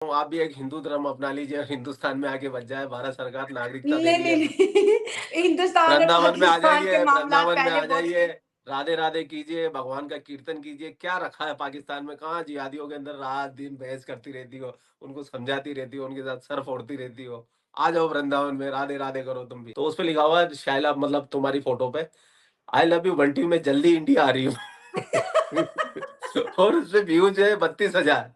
तो आप भी एक हिंदू धर्म अपना लीजिए और हिंदुस्तान में आके बच जाए। भारत सरकार नागरिकता दे नहीं, रही नहीं, है। नहीं। हिंदुस्तान और वृंदावन में आ पाकिस्तान के जाइए, मामलात वृंदावन में पहले आ बहुत जाइए, राधे राधे कीजिए, भगवान का कीर्तन कीजिए। क्या रखा है पाकिस्तान में? कहाँ जिहादियों के अंदर रात दिन बहस करती रहती हो, उनको समझाती रहती हो, उनके साथ सर फोड़ती रहती हो। आ जाओ वृंदावन में, राधे राधे करो तुम भी। तो उस पे लिखा हुआ है शायला, मतलब तुम्हारी फोटो पे, आई लव यू बंटी, मैं जल्दी इंडिया आ रही हूँ। और उसपे व्यूज है 32,000।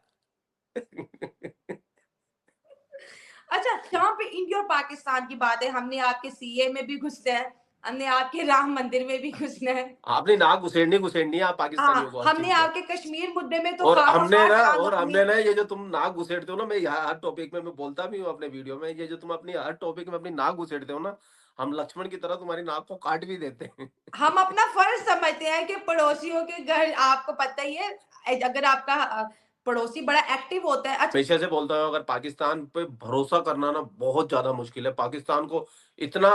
अच्छा, जहाँ पे इंडिया और पाकिस्तान की बात है, हमने आपके सीए में भी घुसना है, हमने आपके राम मंदिर में भी घुसना है। आपने नाक घुसेड़नी घुसेड़नी है आप पाकिस्तानियों हाँ, को हर हमने चीज पे। आपके कश्मीर मुद्दे में तो और हमने खामखा ना टांग और अपनी। हमने ना ये जो तुम नाक घुसेड़ते हो ना, मैं यहाँ हर टॉपिक में मैं बोलता भी हूँ अपने वीडियो में, ये जो तुम अपनी हर टॉपिक में अपनी नाक घुसेड़ते हो ना, हम लक्ष्मण की तरह तुम्हारी नाक को काट भी देते हैं। हम अपना फर्ज समझते हैं कि पड़ोसियों के घर, आपको पता ही है, अगर आपका पड़ोसी बड़ा एक्टिव होता है। अच्छा। हमेशा से बोलता हूँ, अगर पाकिस्तान पे भरोसा करना ना बहुत ज्यादा मुश्किल है। पाकिस्तान को इतना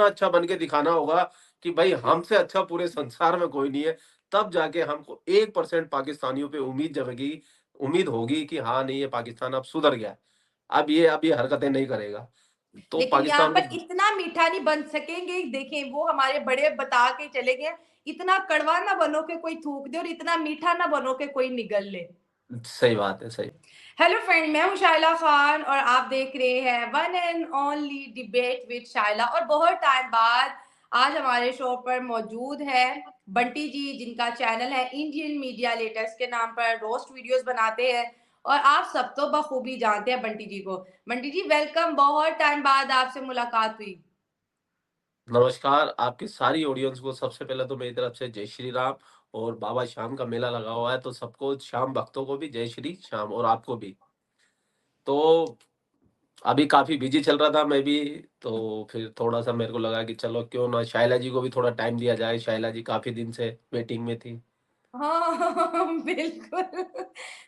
अच्छा बन के दिखाना होगा कि भाई हमसे अच्छा पूरे संसार में कोई नहीं है। तब जाके हमको 1% पाकिस्तानियों पे उम्मीद जमेगी, उम्मीद होगी कि हाँ नहीं, ये पाकिस्तान अब सुधर गया है। अब ये हरकतें नहीं करेगा। तो लेकिन यहाँ पाकिस्तान को पर इतना मीठा नहीं बन सकेंगे। देखें, वो हमारे बड़े बता के चले गए, इतना कड़वा ना बनो कि कोई थूक दे और इतना मीठा ना बनो कि कोई निगल ले। सही बात है, सही। हेलो फ्रेंड, मैं हूं शाइला खान और आप देख रहे हैं one and only debate with Shaila. और बहुत टाइम बाद आज हमारे शो पर मौजूद है बंटी जी, जिनका चैनल है इंडियन मीडिया लेटेस्ट के नाम पर, रोस्ट वीडियोस बनाते हैं। और आप सब तो बखूबी जानते हैं बंटी जी को। बंटी जी वेलकम, बहुत टाइम बाद आपसे मुलाकात हुई। नमस्कार आपकी सारी ऑडियंस को। सबसे पहले तो मेरी तरफ से जय श्री राम। और बाबा श्याम का मेला लगा हुआ है, तो सबको, श्याम भक्तों को भी जय श्री श्याम, और आपको भी। तो अभी काफी बिजी चल रहा था मैं भी। तो फिर थोड़ा सा मेरे को लगा कि चलो क्यों ना शायला जी को भी थोड़ा टाइम दिया जाए। शायला जी काफी दिन से वेटिंग में थी। हाँ, बिल्कुल।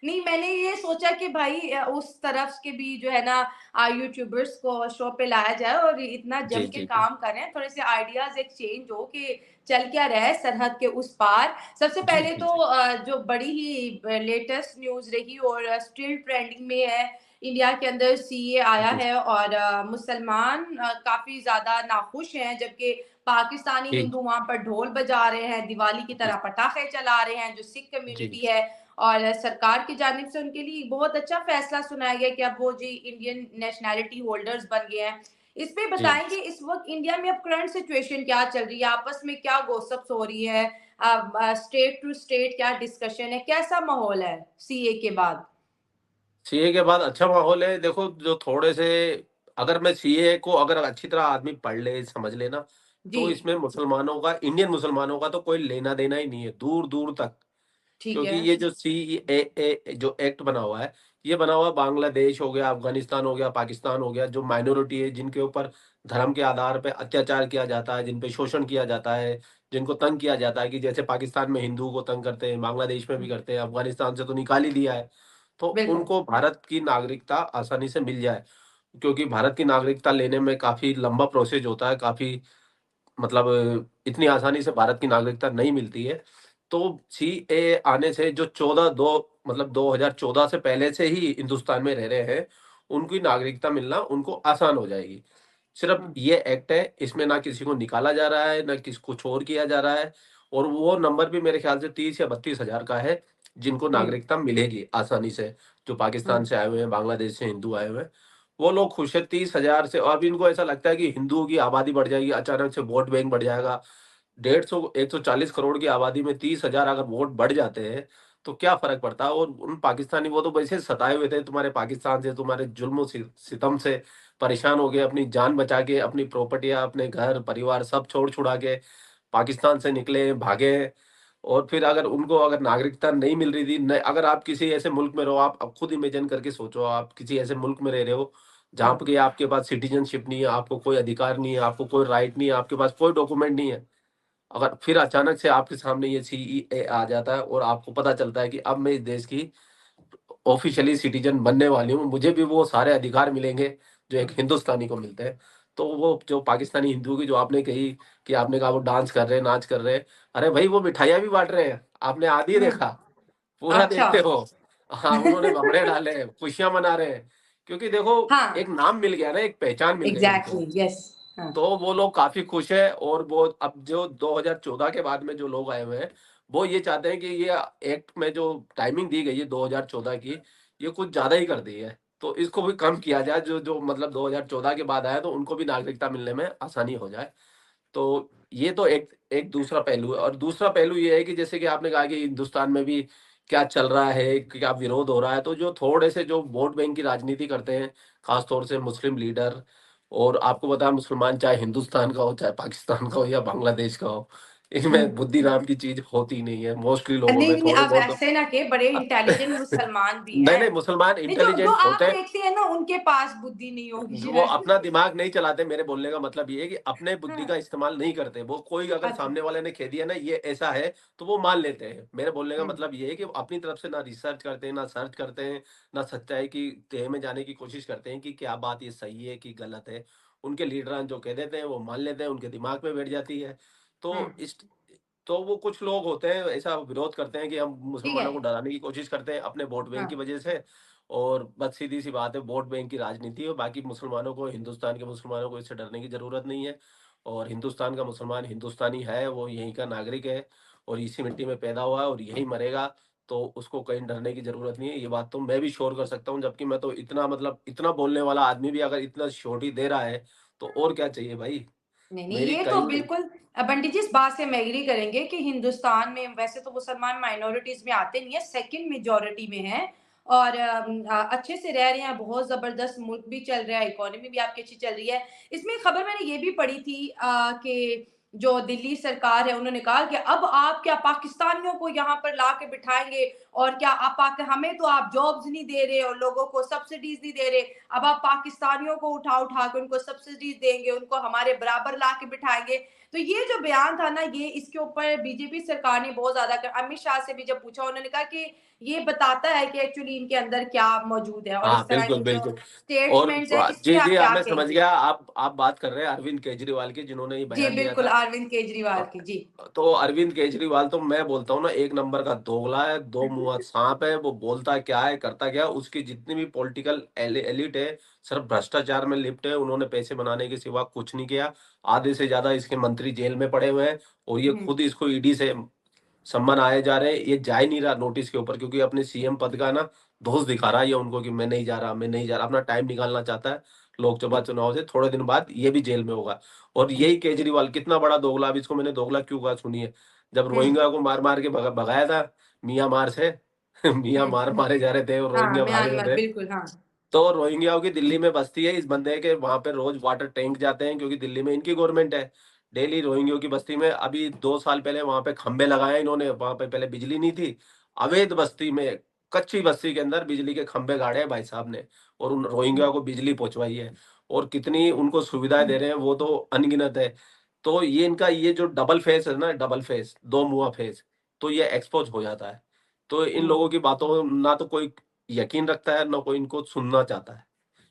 नहीं, मैंने ये सोचा कि भाई उस तरफ के भी जो है ना यूट्यूबर्स को शो पे लाया जाए और इतना जी जम के जी जी। काम करें, थोड़े से आइडियाज एक्सचेंज हो कि चल क्या रहा है सरहद के उस पार। सबसे जी पहले जी तो जी। जो बड़ी ही लेटेस्ट न्यूज रही और स्टिल ट्रेंडिंग में है, इंडिया के अंदर सीए आया जी है और मुसलमान काफी ज्यादा नाखुश हैं, जबकि पाकिस्तानी जी हिंदू वहां पर ढोल बजा रहे हैं, दिवाली की तरह पटाखे चला रहे हैं, जो सिख जी कम्युनिटी है। और सरकार की जानिब से उनके लिए बहुत अच्छा फैसला सुनाया गया कि अब वो जी इंडियन नेशनैलिटी होल्डर्स बन गए हैं। इस पे जी। बताएंगे इस वक्त इंडिया में अब करंट सिचुएशन क्या चल रही है, आपस में क्या गोसप्स हो रही है, स्टेट टू स्टेट क्या डिस्कशन है, कैसा माहौल है सीए के बाद। सीए के बाद अच्छा माहौल है। देखो, जो थोड़े से, अगर मैं सीए को अगर अच्छी तरह आदमी पढ़ ले समझ ले ना, जी। तो इसमें मुसलमानों का, इंडियन मुसलमानों का तो कोई लेना देना ही नहीं है, दूर दूर तक। ठीक क्योंकि है। ये जो सीएए जो एक्ट बना हुआ है, ये बना हुआ बांग्लादेश हो गया, अफगानिस्तान हो गया, पाकिस्तान हो गया, जो माइनॉरिटी है, जिनके ऊपर धर्म के आधार पे अत्याचार किया जाता है, जिन पे शोषण किया जाता है, जिनको तंग किया जाता है, कि जैसे पाकिस्तान में हिंदुओं को तंग करते हैं, बांग्लादेश में भी करते हैं, अफगानिस्तान से तो निकाल ही दिया है। तो बिल्कुल। उनको भारत की नागरिकता आसानी से मिल जाए। क्योंकि भारत की नागरिकता लेने में काफी लंबा प्रोसेस होता है, काफी, मतलब इतनी आसानी से भारत की नागरिकता नहीं मिलती है। तो सीएए आने से जो 14 दो मतलब 2014 से पहले से ही हिंदुस्तान में रह रहे हैं, उनकी नागरिकता मिलना उनको आसान हो जाएगी। सिर्फ हम्म। ये एक्ट है, इसमें ना किसी को निकाला जा रहा है, ना किसी कुछ और किया जा रहा है। और वो नंबर भी मेरे ख्याल से 30 या 32,000 का है, जिनको जी। नागरिकता मिलेगी आसानी से। जो पाकिस्तान हम्म। से आए हुए हैं, बांग्लादेश से हिंदू आए हुए हैं, वो लोग खुश है 30,000 से। अब इनको ऐसा लगता है कि हिंदुओं की आबादी बढ़ जाएगी, अचानक से वोट बैंक बढ़ जाएगा। 140 करोड़ की आबादी में 30,000 अगर वोट बढ़ जाते हैं, तो क्या फर्क पड़ता है। और उन पाकिस्तानी, वो तो वैसे सताए हुए थे तुम्हारे पाकिस्तान से, तुम्हारे जुल्म सितम से परेशान हो गए, अपनी जान बचा के, अपनी प्रॉपर्टियां, अपने घर परिवार सब छोड़ छुड़ा के पाकिस्तान से निकले, भागे। और फिर अगर उनको अगर नागरिकता नहीं मिल रही थी, अगर आप किसी ऐसे मुल्क में रहो, आप अब खुद इमेजिन करके सोचो, आप किसी ऐसे मुल्क में रह रहे हो जहाँ हम्म। पे आपके पास सिटीजनशिप नहीं है, आपको कोई अधिकार नहीं है, आपको कोई राइट नहीं है, आपके पास कोई डॉक्यूमेंट नहीं है। अगर फिर अचानक से आपके सामने ये सीईए आ जाता है और आपको पता चलता है कि अब मैं इस देश की ऑफिशियली सिटीजन बनने वाली हूँ, मुझे भी वो सारे अधिकार मिलेंगे जो एक हम्म। हिंदुस्तानी को मिलते हैं। तो वो जो पाकिस्तानी हिंदू की जो आपने कही, कि आपने कहा वो डांस कर रहे हैं, नाच कर रहे हैं, अरे भाई वो मिठाइयाँ भी बांट रहे हैं, आपने आधी हम्म। देखा, पूरा अच्छा। देखते हो। हाँ, उन्होंने भंवरे डाले, खुशियाँ मना रहे हैं। क्योंकि देखो एक हाँ, नाम मिल गया ना, एक पहचान मिल गई उनको। एग्ज़ैक्टली, यस, हाँ, तो वो लोग काफ़ी खुश हैं और वो अब जो 2014 के बाद में जो लोग आए हुए हैं, वो ये चाहते हैं कि ये एक्ट में जो टाइमिंग दी गई है 2014 की, ये कुछ ज़्यादा ही कर दी है। तो इसको भी कम किया जाए, जो जो मतलब 2014 के बाद आए, तो उनको भी नागरिकता मिलने में आसानी हो जाए। तो ये तो एक एक दूसरा पहलू है और दूसरा पहलू ये है कि जैसे कि आपने कहा कि हिंदुस्तान में भी क्या चल रहा है, क्या विरोध हो रहा है, तो जो थोड़े से जो वोट बैंक की राजनीति करते हैं, खास तौर से मुस्लिम लीडर, और आपको पता है मुसलमान चाहे हिंदुस्तान का हो, चाहे पाकिस्तान का हो या बांग्लादेश का हो, हुँ। इनमें बुद्धि नाम की चीज़ होती नहीं है, मोस्टली लोगों में नहीं, नहीं, थोड़े अब बहुत तो ऐसे ना कि बड़े इंटेलिजेंट मुसलमान भी नहीं, हैं। नहीं मुसलमान नहीं, जो इंटेलिजेंट आप होते हैं। देखते हैं ना, उनके पास बुद्धि नहीं होगी जो वो शायद। अपना दिमाग नहीं चलाते, मेरे बोलने का मतलब ये है कि अपने बुद्धि हाँ, का इस्तेमाल नहीं करते। वो कोई अगर अच्छा, सामने वाले ने कह दिया ना ये ऐसा है, तो वो मान लेते हैं। मेरे बोलने का हुँ, मतलब ये है कि वो अपनी तरफ से ना रिसर्च करते हैं, ना सर्च करते हैं, ना सच्चाई की तह में जाने की कोशिश करते हैं कि क्या बात ये सही है कि गलत है। उनके लीडरान जो कह देते हैं वो मान लेते हैं, उनके दिमाग में बैठ जाती है। हुँ, तो इस तो वो कुछ लोग होते हैं ऐसा विरोध करते हैं कि हम ठीक है, मुसलमानों को डराने की कोशिश करते हैं अपने वोट बैंक हाँ, की वजह से। और बस सीधी-सी बात है, वोट बैंक की राजनीति है, बाकी मुसलमानों को, हिंदुस्तान के मुसलमानों को इससे डरने की ज़रूरत नहीं है। और हिंदुस्तान का मुसलमान हिंदुस्तानी है, वो यहीं का नागरिक है और इसी मिट्टी में पैदा हुआ है और यहीं मरेगा, तो उसको कहीं डरने की ज़रूरत नहीं है। ये बात तो मैं भी श्योर कर सकता हूँ, जबकि मैं तो इतना मतलब इतना बोलने वाला आदमी भी अगर इतना श्योरिटी दे रहा है, तो और क्या चाहिए भाई? नहीं, नहीं, मेरी ये तो कई बिल्कुल बंटी जी, इस बात से हम एग्री करेंगे कि हिंदुस्तान में वैसे तो मुसलमान माइनॉरिटीज़ में आते नहीं है, सेकंड मेजॉरिटी में हैं और अच्छे से रह रहे हैं, बहुत ज़बरदस्त मुल्क भी चल रहा है, इकोनॉमी भी आपकी अच्छी चल रही है। इसमें खबर मैंने ये भी पढ़ी थी कि जो दिल्ली सरकार है, उन्होंने कहा कि अब आप क्या पाकिस्तानियों को यहाँ पर ला के बिठाएँगे और क्या आप पाक हमें तो आप जॉब्स नहीं दे रहे और लोगों को सब्सिडीज़ नहीं दे रहे, अब आप पाकिस्तानियों को उठा-उठा के उनको सब्सिडीज़ देंगे, उनको हमारे बराबर ला के बिठाएँगे। तो ये जो बयान था ना, ये इसके ऊपर बीजेपी सरकार ने बहुत ज़्यादा अमित शाह से भी जब पूछा, उन्होंने कहा कि ये बताता है कि एक्चुअली इनके अंदर क्या मौजूद है और हाँ, इस तरह बिल्कुल, के जो बिल्कुल। और स्टेटमेंट्स हैं, इस पे जी, जी, आप अब क्या मैं समझ कहेंगे? गया आप बात कर रहे हैं अरविंद केजरीवाल की, जिन्होंने ये जी, बयान दिया बिल्कुल, था। अरविंद केजरीवाल अ, की, जी। तो अरविंद केजरीवाल तो मैं बोलता हूँ ना एक नंबर का दोगला है, दो मुँहा साँप है, वो बोलता क्या है, करता क्या है, उसकी जितनी भी पॉलिटिकल एलिट है, सिर्फ भ्रष्टाचार में लिप्त है, उन्होंने पैसे बनाने के सिवा कुछ नहीं किया। आधे से ज़्यादा इसके मंत्री जेल में पड़े हुए हैं और ये हुँ, खुद इसको ईडी से सम्मन आए जा रहे हैं, ये जा ही नहीं रहा नोटिस के ऊपर क्योंकि अपने सीएम पद का ना धौंस दिखा रहा है ये उनको कि मैं नहीं जा रहा, मैं नहीं जा रहा, अपना टाइम निकालना चाहता है। लोकसभा चुनाव से थोड़े दिन बाद ये भी जेल में होगा और यही केजरीवाल कितना बड़ा दोगला, अब इसको मैंने दोगला क्यों कहा सुनिए। जब हुँ, रोहिंग्या को मार-मार के भगाया था मियांमार से हुँ। मियांमार मारे जा रहे थे और हाँ, रोहिंग्या भाग रहे म्यांमार, थे। बिल्कुल, हाँ। तो रोहिंग्याओं की दिल्ली में बस्ती है, इस बंदे के वहाँ पे रोज़ वाटर टैंक जाते हैं क्योंकि दिल्ली में इनकी गवर्नमेंट है। डेली रोहिंग्याओं की बस्ती में अभी 2 साल पहले वहाँ पे खंभे लगाए इन्होंने, वहाँ पे पहले बिजली नहीं थी। अवैध बस्ती में, कच्ची बस्ती के अंदर बिजली के खंभे गाड़े हैं भाई साहब ने और उन हुँ, रोहिंग्या को बिजली पहुँचवाई है और कितनी उनको सुविधाएँ हुँ, दे रहे हैं वो तो अनगिनत है। तो ये इनका ये जो डबल फेस है ना, डबल फेस, दो मुँहा फेस, तो ये एक्सपोज़ हो जाता है। तो इन हुँ। लोगों की बातों ना तो कोई यकीन रखता है, ना कोई इनको सुनना चाहता है।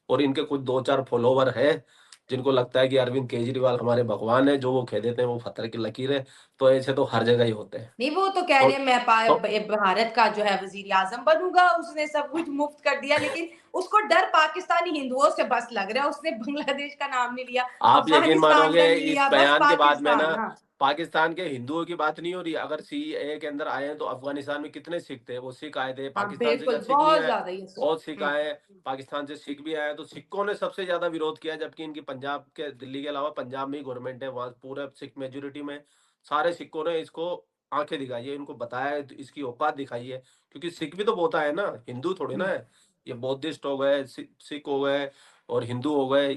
और इनके कुछ 2-4 फॉलोवर हैं, जिनको लगता है कि अरविंद केजरीवाल हमारे भगवान हैं, जो वो कह देते हैं वो पत्थर की लकीर है, तो ऐसे तो हर जगह ही होते हैं। नहीं, वो तो कह रहे और हैं मैं तो भारत का जो है वज़ीर-ए-आज़म बनूँगा, उसने सब कुछ मुफ्त कर दिया, लेकिन उसको डर पाकिस्तानी हिंदुओं से बस लग रहा है, उसने बांग्लादेश का नाम नहीं लिया, आप यकीन अफ़गानिस्तान का मानोगे नहीं इस लिया, बस बयान के बाद में ना पाकिस्तान, हाँ। पाकिस्तान के हिंदुओं की बात नहीं हो रही, अगर सीएए के अंदर आए हैं तो अफ़गानिस्तान में कितने सिख थे, वो सिख आए थे, हाँ, पाकिस्तान से बिल्कुल, क्या सिख नहीं बहुत आए? ज़्यादा, यस। बहुत सिख हुँ, आए हैं, पाकिस्तान से सिख भी आए हैं, तो सिखों ने सबसे ज़्यादा विरोध किया जबकि इनकी पंजाब के दिल्ली के अलावा पंजाब में ही गवर्नमेंट है, वहाँ पूरा सिख मेजॉरिटी में, सारे सिखों ने इसको आँखें दिखाई है, इनको बताया है, तो इसकी औकात दिखाई है, क्योंकि सिख भी तो बहुत आए ना, हिंदू थोड़ी ना हुँ। है। ये बौद्धिस्ट हो गए, सिख हो गए और हिंदू हो गए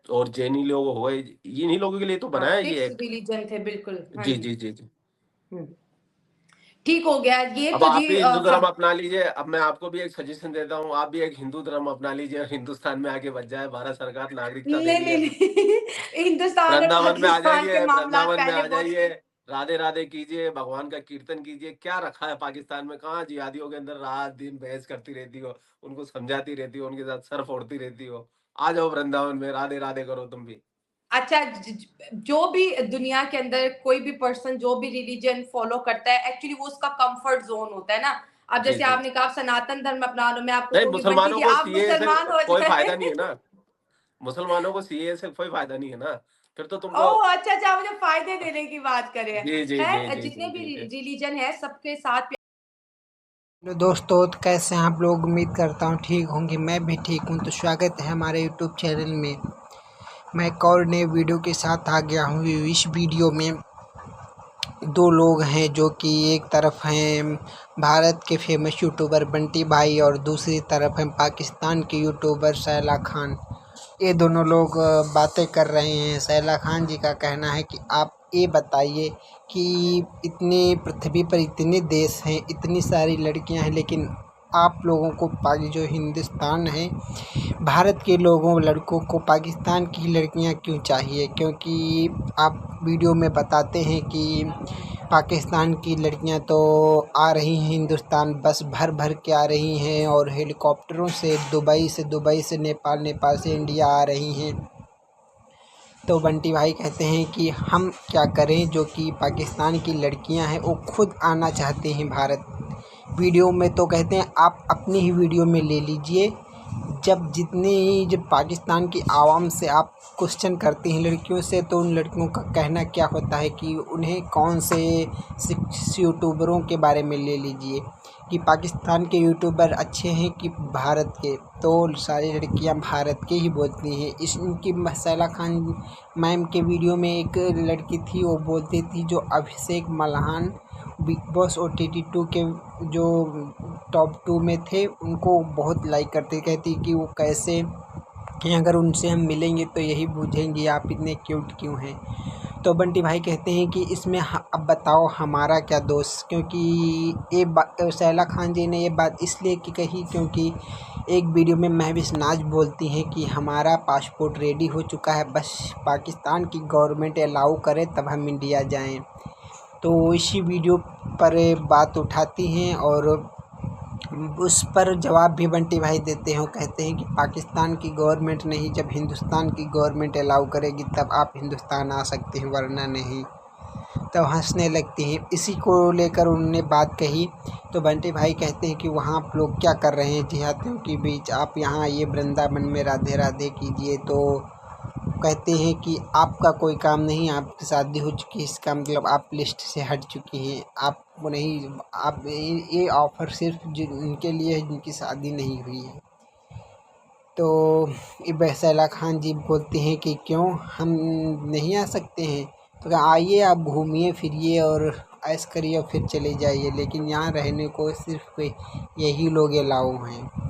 और जैनी लोग हो गए, इन्हीं लोगों के लिए तो हाँ, बनाया है ये 6 एक्ट। रिलीजन थे, बिल्कुल, हाँ जी, जी। जी, जी, जी। हुँ, ठीक हो गया, ये अब तो आप जी भी हिंदू धर्म खब अपना लीजिए, अब मैं आपको भी एक सजेशन देता हूँ, आप भी एक हिंदू धर्म अपना लीजिए और हिंदुस्तान में आके बस जाए, भारत सरकार नागरिकता दे नहीं, रही नहीं, है तो नहीं, हिंदुस्तान और वृंदावन में आ पाकिस्तान के जाइए, मामलात वृंदावन में पहले आ बहुत जाइए, राधे-राधे कीजिए, भगवान का कीर्तन कीजिए, क्या रखा है पाकिस्तान में? कहाँ जिहादियों के अंदर रात-दिन बहस करती रहती हो, उनको समझाती रहती हो, उनके साथ सर फोड़ती रहती हो। आ जाओ वृंदावन में, राधे-राधे करो तुम भी। अच्छा, जो भी दुनिया के अंदर कोई भी पर्सन जो भी रिलीजन फॉलो करता है, एक्चुअली वो उसका कंफर्ट जोन होता है ना। अब जी, जैसे जी। आपने कहा आप सनातन धर्म अपना लो, मैं आपको नहीं, कहूँगी बंटी मुसलमानों जी को आप सीएए से मुसलमान हो कोई फ़ायदा नहीं जाए। है ना। मुसलमानों को सीएए से कोई फ़ायदा नहीं है ना। फिर तो तुमको ओह! अच्छा, अच्छा, आप मुझे फ़ायदे देने की बात कर रहे हैं। जी, जी, जी, ख़ैर जी, जितने जी, भी जी, जी। रिलीजन है सबके साथ हेलो दोस्तों, तो कैसे हैं आप लोग। उम्मीद करता हूँ ठीक होंगे। मैं भी ठीक हूँ। तो स्वागत है हमारे यूट्यूब चैनल में। मैं एक और नए वीडियो के साथ आ गया हूँ। इस वीडियो में दो लोग हैं जो कि एक तरफ हैं भारत के फेमस यूट्यूबर बंटी भाई और दूसरी तरफ हैं पाकिस्तान के यूट्यूबर सैला खान। ये दोनों लोग बातें कर रहे हैं। सैला खान जी का कहना है कि आप ये बताइए कि इतने पृथ्वी पर इतने देश हैं, इतनी सारी लड़कियां हैं, लेकिन आप लोगों को जो हिंदुस्तान है, भारत के लोगों लड़कों को पाकिस्तान की लड़कियां क्यों चाहिए? क्योंकि आप वीडियो में बताते हैं कि पाकिस्तान की लड़कियां तो आ रही हैं हिंदुस्तान, बस भर भर के आ रही हैं और हेलीकॉप्टरों से दुबई से नेपाल, नेपाल से इंडिया आ रही हैं। तो बंटी भाई कहते हैं कि हम क्या करें, जो कि पाकिस्तान की लड़कियां हैं वो खुद आना चाहती हैं भारत। वीडियो में तो कहते हैं आप अपनी ही वीडियो में ले लीजिए। जब पाकिस्तान की आवाम से आप क्वेश्चन करते हैं लड़कियों से, तो उन लड़कियों का कहना क्या होता है कि उन्हें कौन से यूट्यूबरों के बारे में ले लीजिए कि पाकिस्तान के यूट्यूबर अच्छे हैं कि भारत के, तो सारी लड़कियां भारत के ही बोलती हैं। इनकी सैला खान मैम के वीडियो में एक लड़की थी, वो बोलती थी जो अभिषेक मल्हान बिग बॉस OTT 2 के जो टॉप 2 में थे, उनको बहुत लाइक करती, कहती कि वो कैसे कि अगर उनसे हम मिलेंगे तो यही पूछेंगे आप इतने क्यूट क्यों हैं। तो बंटी भाई कहते हैं कि इसमें अब बताओ हमारा क्या दोष, क्योंकि ये बात सैला खान जी ने ये बात इसलिए की कही क्योंकि एक वीडियो में महविश नाज बोलती हैं कि हमारा पासपोर्ट रेडी हो चुका है, बस पाकिस्तान की गवर्नमेंट अलाउ करे तब हम इंडिया जाएं। तो इसी वीडियो पर बात उठाती हैं और उस पर जवाब भी बंटी भाई देते हैं। कहते हैं कि पाकिस्तान की गवर्नमेंट नहीं, जब हिंदुस्तान की गवर्नमेंट अलाउ करेगी तब आप हिंदुस्तान आ सकते हैं, वरना नहीं। तब हंसने लगती हैं। इसी को लेकर उन्होंने बात कही। तो बंटी भाई कहते हैं कि वहाँ आप लोग क्या कर रहे हैं देहातियों के बीच, आप यहाँ आइए वृंदावन में राधे राधे कीजिए। तो कहते हैं कि आपका कोई काम नहीं, आपकी शादी हो चुकी है, इसका मतलब आप लिस्ट से हट चुकी हैं। आपको नहीं, आप ये ऑफ़र सिर्फ जिनके लिए है जिनकी शादी नहीं हुई है। तो ये सैला खान जी बोलते हैं कि क्यों हम नहीं आ सकते हैं? तो कहा आइए, आप घूमिए फिरिए और ऐश करिए और फिर चले जाइए, लेकिन यहाँ रहने को सिर्फ यही लोग अलाउ हैं।